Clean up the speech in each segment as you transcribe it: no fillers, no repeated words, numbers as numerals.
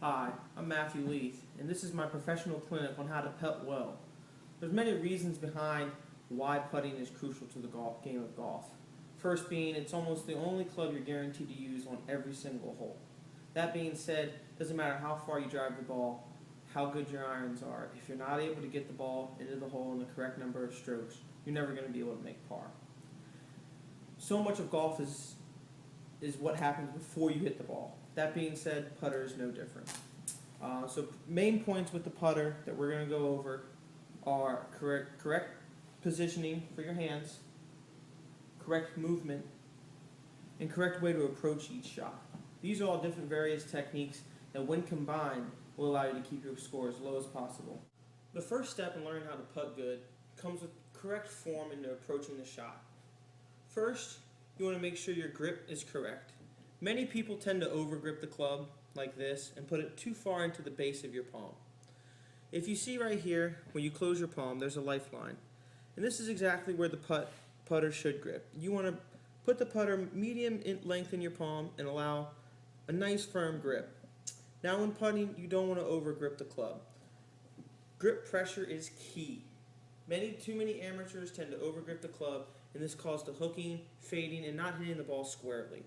Hi, I'm Matthew Leith, and this is my professional clinic on how to putt well. There's many reasons behind why putting is crucial to the game of golf. First being, it's almost the only club you're guaranteed to use on every single hole. That being said, it doesn't matter how far you drive the ball, how good your irons are, if you're not able to get the ball into the hole in the correct number of strokes, you're never going to be able to make par. So much of golf is what happens before you hit the ball. That being said, putter is no different. So main points with the putter that we're going to go over are correct positioning for your hands, correct movement, and correct way to approach each shot. These are all different various techniques that when combined will allow you to keep your score as low as possible. The first step in learning how to putt good comes with correct form into approaching the shot. First, you want to make sure your grip is correct. Many people tend to overgrip the club like this and put it too far into the base of your palm. If you see right here, when you close your palm, there's a lifeline. And this is exactly where the putter should grip. You want to put the putter medium in length in your palm and allow a nice firm grip. Now when putting, you don't want to overgrip the club. Grip pressure is key. Too many amateurs tend to overgrip the club, and this causes the hooking, fading, and not hitting the ball squarely.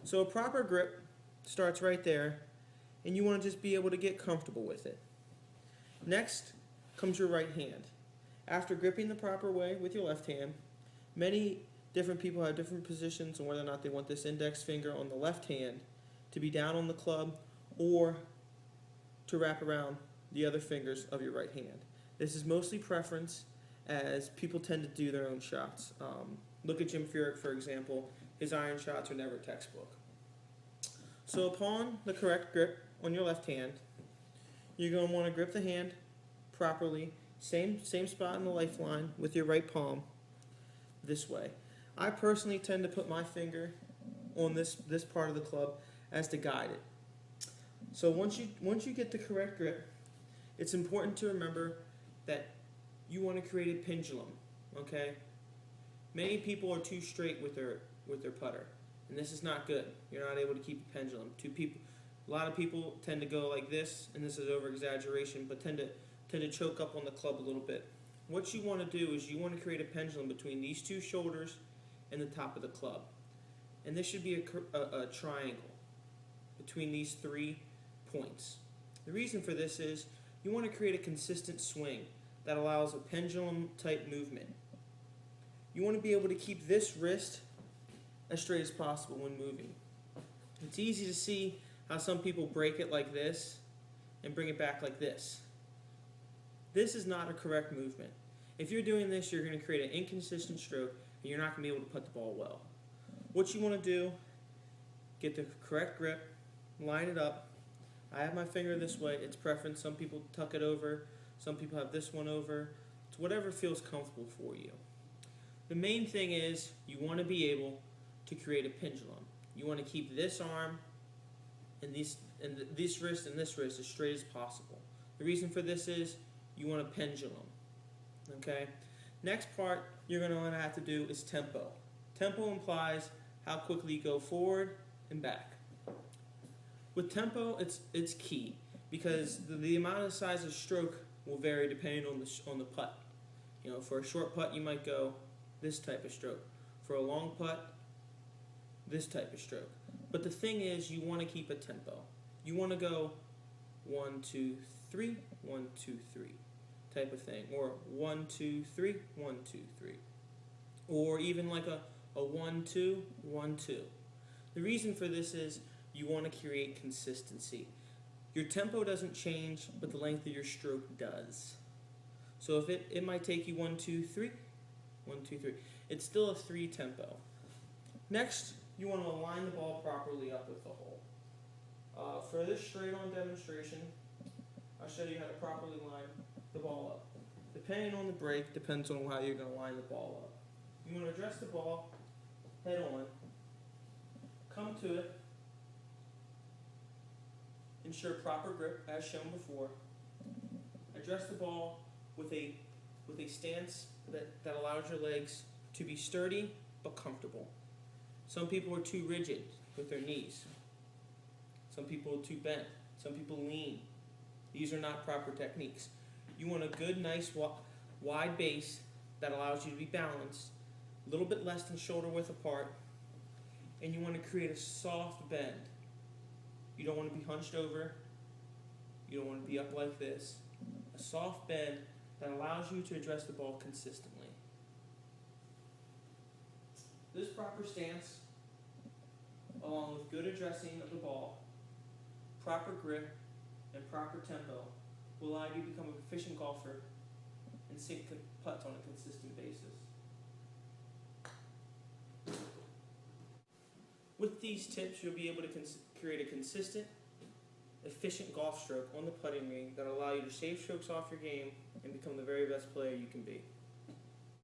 So a proper grip starts right there, and you want to just be able to get comfortable with it. Next comes your right hand. After gripping the proper way with your left hand, many different people have different positions on whether or not they want this index finger on the left hand to be down on the club or to wrap around the other fingers of your right hand. This is mostly preference, as people tend to do their own shots. Look at Jim Furyk, for example. His iron shots are never textbook. So upon the correct grip on your left hand, you're going to want to grip the hand properly, same spot in the lifeline with your right palm, this way. I personally tend to put my finger on this part of the club as to guide it. So once you get the correct grip, it's important to remember that you want to create a pendulum, okay? Many people are too straight with their putter, and this is not good. You're not able to keep a pendulum. A lot of people tend to go like this, and this is over exaggeration, but tend to choke up on the club a little bit. What you want to do is you want to create a pendulum between these two shoulders and the top of the club, and this should be a triangle between these 3 points. The reason for this is you want to create a consistent swing that allows a pendulum type movement. You want to be able to keep this wrist as straight as possible when moving. It's easy to see how some people break it like this and bring it back like this. This is not a correct movement. If you're doing this, you're going to create an inconsistent stroke and you're not going to be able to put the ball well. What you want to do, get the correct grip, line it up. I have my finger this way. It's preference. Some people tuck it over. Some people have this one over. It's whatever feels comfortable for you. The main thing is you want to be able to create a pendulum. You want to keep this arm and this wrist and this wrist as straight as possible. The reason for this is you want a pendulum. Okay? Next part you're going to have to do is tempo. Tempo implies how quickly you go forward and back. With tempo, it's key because the amount of size of stroke will vary depending on the putt. You know, for a short putt, you might go this type of stroke. For a long putt, this type of stroke. But the thing is, you want to keep a tempo. You want to go 1, 2, 3, 1, 2, 3 type of thing, or 1, 2, 3, 1, 2, 3, or even like a 1, 2, 1, 2. The reason for this is you want to create consistency. Your tempo doesn't change, but the length of your stroke does. So if it might take you 1, 2, 3, 1, 2, 3. It's still a 3 tempo. Next, you want to align the ball properly up with the hole. For this straight-on demonstration, I'll show you how to properly line the ball up. Depending on the break, depends on how you're going to line the ball up. You want to address the ball head on, come to it, ensure proper grip as shown before. Address the ball with a stance that allows your legs to be sturdy but comfortable. Some people are too rigid with their knees. Some people are too bent. Some people lean. These are not proper techniques. You want a good, nice, wide base that allows you to be balanced, a little bit less than shoulder width apart, and you want to create a soft bend. You don't want to be hunched over. You don't want to be up like this. A soft bend that allows you to address the ball consistently. This proper stance, along with good addressing of the ball, proper grip, and proper tempo, will allow you to become a proficient golfer and sink putts on a consistent basis. With these tips, you'll be able to create a consistent, efficient golf stroke on the putting green that will allow you to save strokes off your game and become the very best player you can be.